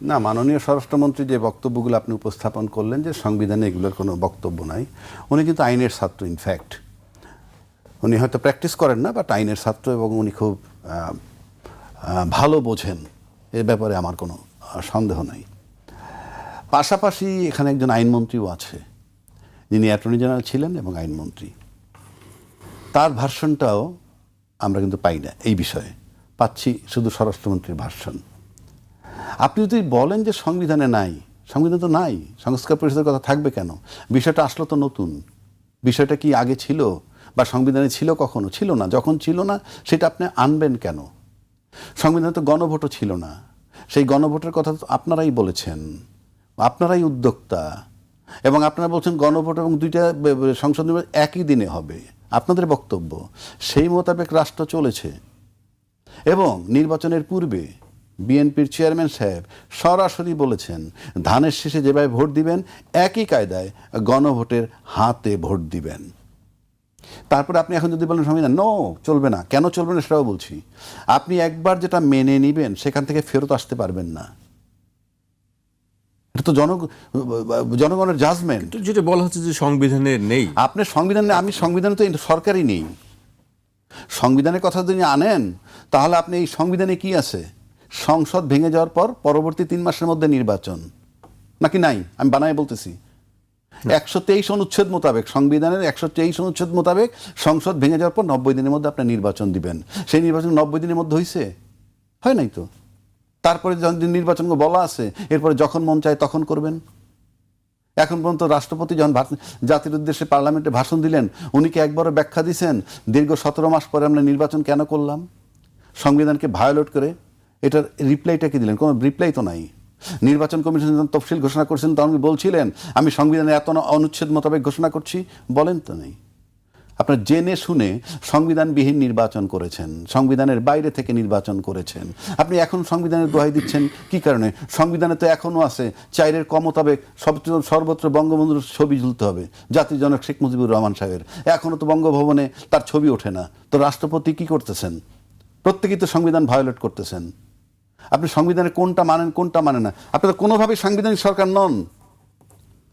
না, মাননীয় স্বরাষ্ট্রমন্ত্রী যে বক্তব্যগুলো আপনি উপস্থাপন করলেন যে সংবিধানে এগুলোর কোনো বক্তব্য নাই, উনি কিন্তু আইনের ছাত্র। ইনফ্যাক্ট উনি হয়তো প্র্যাকটিস করেন না, বাট আইনের ছাত্র এবং উনি খুব ভালো বোঝেন, এ ব্যাপারে আমার কোনো সন্দেহ নাই। পাশাপাশি এখানে একজন আইনমন্ত্রীও আছে, যিনি অ্যাটর্নি জেনারেল ছিলেন এবং আইনমন্ত্রী। তার ভার্সনটাও আমরা কিন্তু পাই না এই বিষয়ে, পাচ্ছি শুধু স্বরাষ্ট্রমন্ত্রীর ভার্সন। আপনি যদি বলেন যে সংবিধানে নাই, সংবিধান তো নাই, সংস্কার পরিষদের কথা থাকবে কেন? বিষয়টা আসলে তো নতুন। বিষয়টা কি আগে ছিল বা সংবিধানে ছিল? কখনো ছিল না। যখন ছিল না সেটা আপনি আনবেন কেন? সংবিধানে তো গণভোটও ছিল না। সেই গণভোটের কথা তো আপনারাই বলেছেন, আপনারাই উদ্যোক্তা, এবং আপনারা বলছেন গণভোট এবং দুইটা সংসদ নির্বাচন একই দিনে হবে। আপনাদের বক্তব্য সেই মোতাবেক রাষ্ট্র চলেছে। এবং নির্বাচনের পূর্বে বিএনপির চেয়ারম্যান সাহেব সরাসরি বলেছেন ধানের শেষে যেভাবে ভোট দিবেন একই কায়দায় গণভোটের হাতে ভোট দিবেন। তারপরে আপনি এখন যদি বলেন সংবিধান নো, চলবে না, কেন চলবে না সেটাও বলছি। আপনি একবার যেটা মেনে নিবেন সেখান থেকে ফেরত আসতে পারবেন না। এটা তো জনগণের জাজমেন্ট। যেটা বলা হচ্ছে যে সংবিধানে নেই, আপনি সংবিধানে, আমি সংবিধানে তো সরকারই নেই। সংবিধানের কথা যদি আনেন তাহলে আপনি এই সংবিধানে কি আছে? সংসদ ভেঙে যাওয়ার পর পরবর্তী 3 মাসের মধ্যে নির্বাচন, নাকি নাই? আমি বানায় বলতেছি 123 অনুচ্ছেদ মোতাবেক, সংবিধানের 123 অনুচ্ছেদ মোতাবেক সংসদ ভেঙে যাওয়ার পর 90 দিনের মধ্যে আপনি নির্বাচন দিবেন। সেই নির্বাচন 90 দিনের মধ্যে হয়েছে? হয় নাই তো। তারপরে নির্বাচন বলা আছে এরপরে যখন মন চায় তখন করবেন। এখন পর্যন্ত রাষ্ট্রপতি যখন জাতির উদ্দেশ্যে পার্লামেন্টে ভাষণ দিলেন, উনি কি একবারও ব্যাখ্যা দিয়েছেন দীর্ঘ 17 মাস পরে আমরা নির্বাচন কেন করলাম সংবিধানকে ভায়োলেট করে? এটার রিপ্লাইটা কি দিলেন? কোনো রিপ্লাই তো নাই। নির্বাচন কমিশন যখন তফসিল ঘোষণা করছেন তখন বলছিলেন আমি সংবিধানে এত অনুচ্ছেদ মোতাবেক ঘোষণা করছি, বলেন তো নেই। আপনার জেনে শুনে সংবিধানবিহীন নির্বাচন করেছেন, সংবিধানের বাইরে থেকে নির্বাচন করেছেন। আপনি এখন সংবিধানের দোহাই দিচ্ছেন কি কারণে? সংবিধানে তো এখনও আছে 4-এর ক মোতাবেক সর্বত্র বঙ্গবন্ধুর ছবি ঝুলতে হবে, জাতির জনক শেখ মুজিবুর রহমান সাহেবের। এখনও তো বঙ্গভবনে তার ছবি ওঠে না। তো রাষ্ট্রপতি কি করতেছেন? প্রত্যেকেই তো সংবিধান ভায়োলেট করতেছেন। আপনি সংবিধানে কোনটা মানেন কোনটা মানে না? আপনি তো কোনোভাবেই সাংবিধানিক সরকার নন।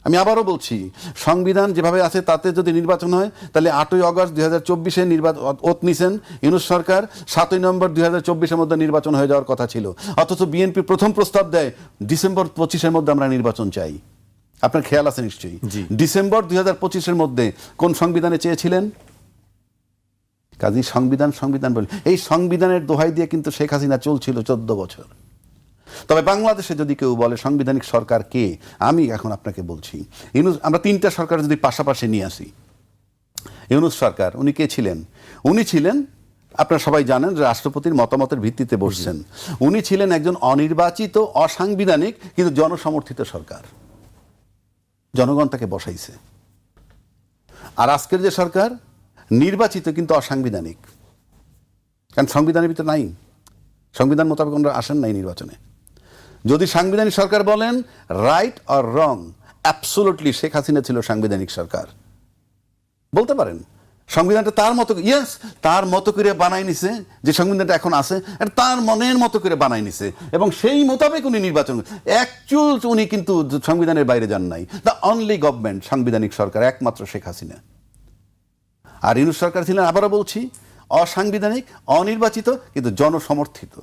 আমি আবারও বলছি, সংবিধান যেভাবে আছে তাতে যদি নির্বাচন হয় তাহলে 8ই অগস্ট 2024-এ নির্বাচন ওত নিছেন ইউনূস সরকার, 7ই নভেম্বর 2024-এর মধ্যে নির্বাচন হয়ে যাওয়ার কথা ছিল। অথচ বিএনপি প্রথম প্রস্তাব দেয় ডিসেম্বর 25-এর মধ্যে আমরা নির্বাচন চাই। আপনার খেয়াল আছে নিশ্চয়ই। ডিসেম্বর 2025-এর মধ্যে কোন সংবিধানে চেয়েছিলেন? কাজী সংবিধান বলে এই সংবিধানের দোহাই দিয়ে কিন্তু শেখ হাসিনা চলছিল 14 বছর। তবে বাংলাদেশে যদি কেউ বলে সাংবিধানিক সরকার কে, আমি এখন আপনাকে বলছি আমরা 3টা সরকার যদি পাশাপাশি নিয়ে আসি। ইউনূস সরকার, উনি কে ছিলেন? উনি ছিলেন, আপনারা সবাই জানেন, রাষ্ট্রপতির মতামতের ভিত্তিতে বসছেন। উনি ছিলেন একজন অনির্বাচিত, অসাংবিধানিক কিন্তু জনসমর্থিত সরকার। জনগণ তাকে বসাইছে। আর আজকের যে সরকার নির্বাচিত কিন্তু অসাংবিধানিক, কারণ সংবিধানের ভিতরে নাই, সংবিধান মোতাবেক ওনারা আসেন নাই নির্বাচনে। যদি সাংবিধানিক সরকার বলেন right or wrong, absolutely Sheikh Hasina ছিল সাংবিধানিক সরকার। বলতে পারেন সংবিধানটা তার মতো, ইয়েস, তার মতো করে বানাই নিছে, যে সংবিধানটা এখন আছে তার মনের মতো করে বানাই নিছে, এবং সেই মোতাবেক উনি নির্বাচন। অ্যাকচুয়াল উনি কিন্তু সংবিধানের বাইরে যান নাই। দ্য অনলি গভর্নমেন্ট সাংবিধানিক সরকার একমাত্র শেখ হাসিনা। আর ইউনূস সরকার ছিলেন, আবারও বলছি, অসাংবিধানিক, অনির্বাচিত কিন্তু জনসমর্থিত।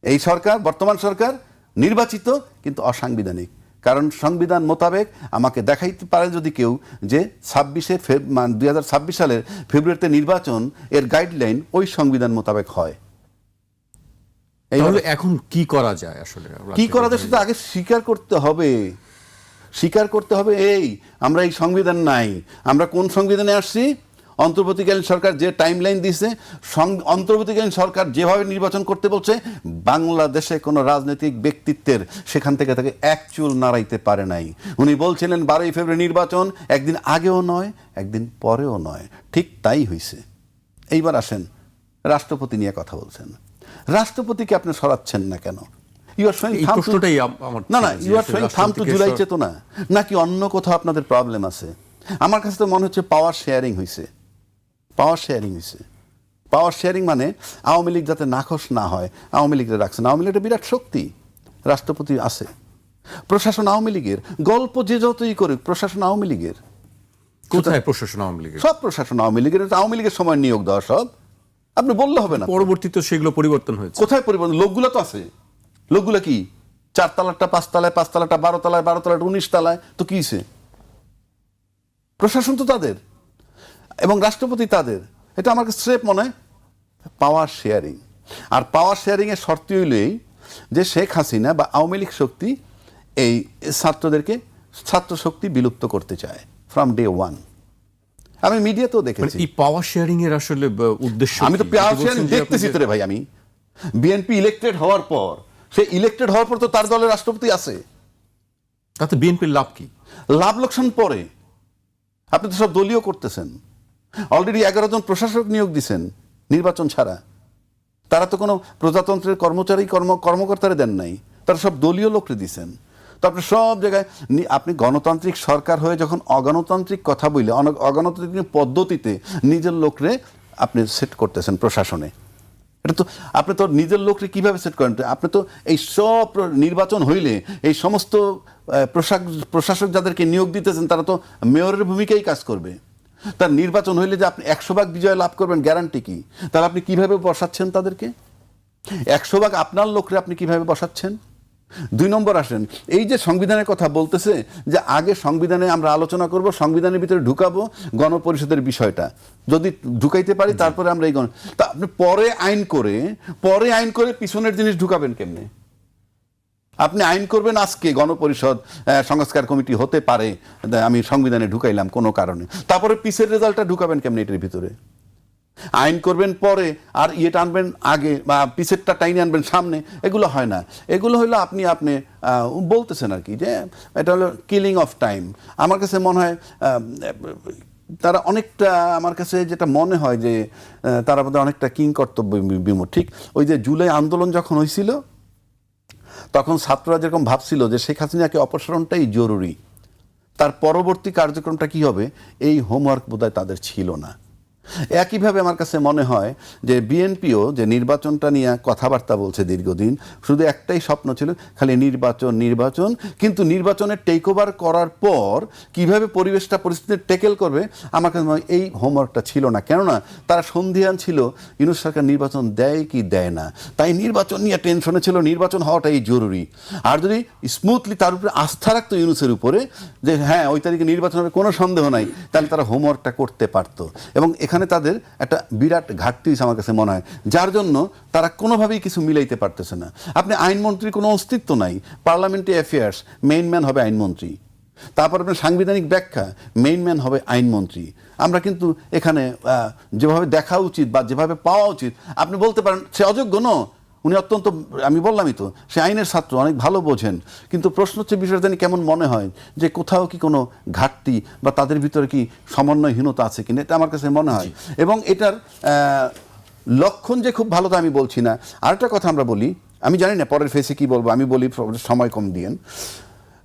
এই সরকার, বর্তমান সরকার নির্বাচিত কিন্তু অসাংবিধানিক। কারণ সংবিধান মোতাবেক আমাকে দেখাইতে পারে যদি কেউ যে 2026 সালের ফেব্রুয়ারিতে নির্বাচন এর গাইডলাইন ওই সংবিধান মোতাবেক হয়। তাহলে এখন কি করা যায়? আসলে কি করা যায় সেটা আগে স্বীকার করতে হবে। স্বীকার করতে হবে এই আমরা এই সংবিধান নাই। আমরা কোন সংবিধানে আসছি? অন্তর্বর্তীকালীন সরকার যে টাইমলাইন দিয়েছে, অন্তর্বর্তীকালীন সরকার যেভাবে নির্বাচন করতে বলছে, বাংলাদেশে কোনো রাজনৈতিক ব্যক্তিত্বের সেখান থেকে তাকে এক চুল নাড়াইতে পারে নাই। উনি বলছিলেন 12ই ফেব্রুয়ারি নির্বাচন, একদিন আগেও নয় একদিন পরেও নয়, ঠিক তাই হয়েছে। এইবার আসেন রাষ্ট্রপতি নিয়ে কথা বলছেন। রাষ্ট্রপতিকে আপনি সরাচ্ছেন না কেন? ইউ আর শোয়িং থাম টু, না ইউ আর শোয়িং থাম টু জুলাই চেতনা, নাকি অন্য কোথাও আপনাদের প্রবলেম আছে? আমার কাছে তো মনে হচ্ছে পাওয়ার শেয়ারিং হয়েছে। পাওয়ার শেয়ারিং মানে আওয়ামী লীগ যাতে নাখোশ না হয়, আওয়ামী লীগের রাখছেন। আওয়ামী লীগ একটা বিরাট শক্তি, রাষ্ট্রপতি আছে। প্রশাসন আওয়ামী লীগের, গল্প যে যতই করুক প্রশাসন আওয়ামী লীগের। কোথায় প্রশাসন আওয়ামী লীগের? সব প্রশাসন আওয়ামী লীগের, আওয়ামী লীগের সময় নিয়োগ দেওয়া সব, আপনি বললে হবে না। পরবর্তীতে সেগুলো পরিবর্তন হয়েছে। কোথায় পরিবর্তন? লোকগুলো তো আছে। লোকগুলো কি 4 তলাটা 5 তলায়, 5 তলাটা 12 তলায়, 12 তলাটা 19 তলায়, তো কি হইছে? প্রশাসন তো তাদের এবং রাষ্ট্রপতি তাদের। এটা আমার কাছে স্রেফ মনে হয় পাওয়ার শেয়ারিং। আর পাওয়ার শেয়ারিং এর শর্ত হইলেই যে শেখ হাসিনা বা আওয়ামী লীগ শক্তি এই ছাত্রদেরকে, ছাত্র শক্তি বিলুপ্ত করতে চায় ফ্রম ডে ওয়ান। আমি মিডিয়াতেও দেখেছি। এই পাওয়ার শেয়ারিং এর আসলে উদ্দেশ্য আমি তো কি? পাওয়ার আপনি শেয়ারিং বলছেন যে দেখতেছি আপনি তো রে ভাই। আমি বিএনপি ইলেক্টেড হওয়ার পর, সে ইলেক্টেড হওয়ার পর তো তার দলের রাষ্ট্রপতি আছে। তাতে বিএনপির লাভ কি? লাভ লোকসান পরে আপনি তো সব দলীয় করতেছেন। অলরেডি 11 জন প্রশাসক নিয়োগ দিছেন নির্বাচন ছাড়া। তারা তো কোনো প্রজাতন্ত্রের কর্মচারী কর্মকর্তারা দেন নাই, তারা সব দলীয় লোকরে দিছেন। তো আপনি সব জায়গায় আপনি গণতান্ত্রিক সরকার হয়ে যখন অগণতান্ত্রিক কথা বলে, অগণতান্ত্রিক পদ্ধতিতে নিজের লোকরে আপনি সেট করতেছেন প্রশাসনে, এটা তো আপনি তো নিজের লোকরে কিভাবে সেট করেন? আপনি তো এই সব নির্বাচন হইলে এই সমস্ত প্রশাসক যাদেরকে নিয়োগ দিতেছেন তারা তো মেয়রের ভূমিকাই কাজ করবে। তার নির্বাচন হইলে যে আপনি 100% বিজয় লাভ করবেন গ্যারান্টি কি? তাহলে আপনি কিভাবে বসাচ্ছেন তাদেরকে? 100% আপনার লোকরে আপনি কিভাবে বসাচ্ছেন? 2 নম্বর আসেন, এই যে সংবিধানের কথা বলতেছে যে আগে সংবিধানে আমরা আলোচনা করব, সংবিধানের ভিতরে ঢুকাবো গণপরিষদের বিষয়টা, যদি ঢুকাইতে পারি তারপরে আমরা এই তা আপনি পরে আইন করে পিছনের জিনিস ঢুকাবেন কেমনে? আপনি আইন করবেন আজকে গণপরিষদ সংস্কার কমিটি হতে পারে, আমি সংবিধানে ঢুকাইলাম কোনো কারণে, তারপরে পিছের রেজাল্টটা ঢুকাবেন কেমনে এটার ভিতরে? আইন করবেন পরে আর ইয়েটা আনবেন আগে, বা পিছেরটা টাইনে আনবেন সামনে, এগুলো হয় না। এগুলো হলো আপনি বলতেছেন আর কি, যে এটা হলো কিলিং অফ টাইম। আমার কাছে মনে হয় তারা অনেকটা, আমার কাছে যেটা মনে হয় যে তারা বোধহয় অনেকটা কিং কর্তব্য বিমূঢ়। ঠিক ওই যে জুলাই আন্দোলন যখন হয়েছিল তখন ছাত্ররা যেরকম ভাবছিল যে শেখ হাসিনাকে অপসারণটাই জরুরি, তার পরবর্তী কার্যক্রমটা কি হবে এই হোমওয়ার্ক বোধহয় তাদের ছিল না। একইভাবে আমার কাছে মনে হয় যে বিএনপিও যে নির্বাচনটা নিয়ে কথাবার্তা বলছে দীর্ঘদিন, শুধু একটাই স্বপ্ন ছিল, খালি নির্বাচন। কিন্তু নির্বাচনের টেক ওভার করার পর কিভাবে পরিস্থিতি টেকেল করবে আমার কাছে মনে হয় এই হোমওয়ার্কটা ছিল না। কেননা তারা সন্ধিহান ছিল ইউনূস সরকার নির্বাচন দেয় কি দেয় না, তাই নির্বাচন নিয়ে টেনশনে ছিল, নির্বাচন হওয়াটাই জরুরি। আর যদি স্মুথলি তার উপরে আস্থা রাখতো ইউনূসের উপরে যে হ্যাঁ ওই তারিখে নির্বাচন হবে কোনো সন্দেহ নাই, তাহলে তারা হোমওয়ার্কটা করতে পারতো। এবং এখানে তাদের একটা বিরাট ঘাটতি আমার কাছে মনে হয়, যার জন্য তারা কোনোভাবেই কিছু মিলাইতে পারতেছে না। আপনি আইনমন্ত্রীর কোনো অস্তিত্ব নাই, পার্লামেন্টারি অ্যাফেয়ার্স মেইন ম্যান হবে আইনমন্ত্রী, তারপর আপনার সাংবিধানিক ব্যাখ্যা মেইন ম্যান হবে আইনমন্ত্রী। আমরা কিন্তু এখানে যেভাবে দেখা উচিত বা যেভাবে পাওয়া উচিত, আপনি বলতে পারেন সে অযোগ্য ন, উনি অত্যন্ত, আমি বললামই তো, সে আইনের ছাত্র, অনেক ভালো বোঝেন, কিন্তু প্রশ্ন হচ্ছে বিষয়টা জানি কেমন মনে হয় যে কোথাও কি কোনো ঘাটতি বা তাদের ভিতরে কি সমন্বয়হীনতা আছে কিনা, এটা আমার কাছে মনে হয়। এবং এটার লক্ষণ যে খুব ভালো তা আমি বলছি না। আরেকটা কথা আমরা বলি, আমি জানি না পরের ফেসে কি বলবো, আমি বলি সময় কম দিয়েন।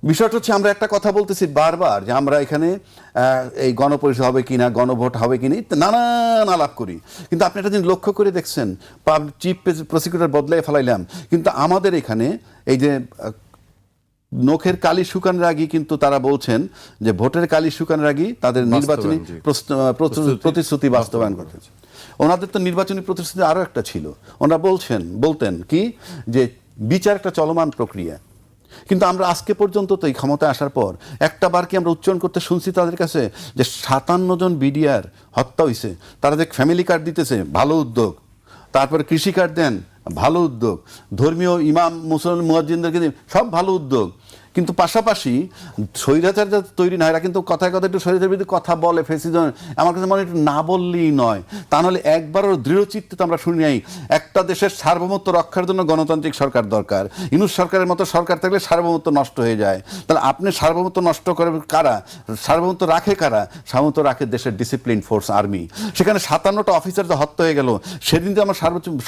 বিষয়টা হচ্ছে আমরা একটা কথা বলতেছি বারবার যে আমরা এখানে এই গণপরিষদ হবে কিনা, গণভোট হবে কিনা, নানান আলাপ করি, কিন্তু আপনি একটা জিনিস লক্ষ্য করে দেখছেন, চিফ প্রসিকিউটর বদলাই ফেলাইলাম, কিন্তু আমাদের এখানে এই যে নখের কালি শুকানোর আগে কিন্তু তারা বলছেন যে ভোটের কালি শুকানোর আগে তাদের নির্বাচনী প্রতিশ্রুতি বাস্তবায়ন করতেছে। ওনাদের তো নির্বাচনী প্রতিশ্রুতি আরও একটা ছিল, ওনারা বলতেন কি যে বিচার একটা চলমান প্রক্রিয়া। কিন্তু আমরা আজকে পর্যন্ত তো এই ক্ষমতায় আসার পর একটা বার কি আমরা উচ্চারণ করতে শুনছি তাদের কাছে যে 57 জন বিডিআর হত্যা হয়েছে, তারা যে ফ্যামিলি কার্ড দিতেছে, ভালো উদ্যোগ, তারপরে কৃষি কার্ড দেন, ভালো উদ্যোগ, ধর্মীয় ইমাম মুসলমান মুয়াজ্জিনদেরকে দিন, সব ভালো উদ্যোগ, কিন্তু পাশাপাশি স্বৈরাচার যাতে তৈরি না হয়, এরা কিন্তু কথায় কথা একটু স্বৈরাচার বিরুদ্ধে কথা বলে, ফেসিজন, আমার কাছে মনে একটু না বললেই নয়। তা নাহলে একবারও দৃঢ় চিত্তে তো আমরা শুনি নাই একটা দেশের সার্বভৌমত্ব রক্ষার জন্য গণতান্ত্রিক সরকার দরকার, ইউনূস সরকারের মতো সরকার থাকলে সার্বভৌমত্ব নষ্ট হয়ে যায়। তাহলে আপনি সার্বভৌমত্ব নষ্ট করে কারা? সার্বভৌমত্ব রাখে কারা? সার্বভৌমত্ব রাখে দেশের ডিসিপ্লিন ফোর্স আর্মি। সেখানে 57টা অফিসার যে হত্যা হয়ে গেল, সেদিন তো আমার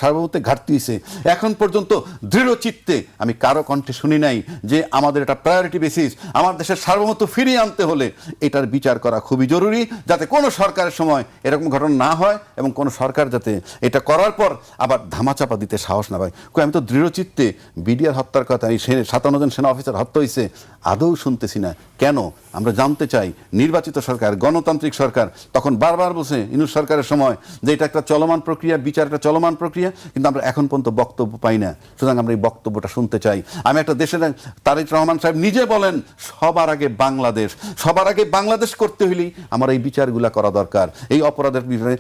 সার্বভৌমত্বে ঘাটতি হয়েছে। এখন পর্যন্ত দৃঢ় চিত্তে আমি কারো কণ্ঠে শুনি নাই যে আমাদের এটা প্রায়োরিটি বেসিস। আমার দেশের সার্বভৌমত্ব ফিরিয়ে আনতে হলে এটার বিচার করা খুবই জরুরি, যাতে কোনো সরকারের সময় এরকম ঘটনা না হয় এবং কোনো সরকার যাতে এটা করার পর আবার ধামাচাপা দিতে সাহস না পায়। আমি তো দৃঢ়চিত্তে বিডিআর হত্যার কথা, এই 57 জন সেনা অফিসার হত্যা হয়েছে আদৌ শুনতেছি না। কেন? আমরা জানতে চাই। নির্বাচিত সরকার, গণতান্ত্রিক সরকার, তখন বারবার বলছে ইউনূস সরকারের সময় যে এটা একটা চলমান প্রক্রিয়া, বিচার একটা চলমান প্রক্রিয়া, কিন্তু আমরা এখন পর্যন্ত বক্তব্য পাই না। সুতরাং আমরা এই বক্তব্যটা শুনতে চাই। আমি একটা দেশের, তারেক রহমান সাহেব নিজে বলেন সবার আগে বাংলাদেশ, সবার আগে বাংলাদেশ করতে হইলেই আমার এই বিচারগুলা করা দরকার। এই অপরাধের বিষয়ে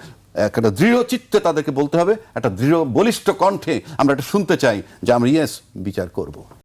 একটা দৃঢ় চিত্তে তাদেরকে বলতে হবে, একটা দৃঢ় বলিষ্ঠ কণ্ঠে আমরা এটা শুনতে চাই যে আমরা ইয়েস বিচার করব।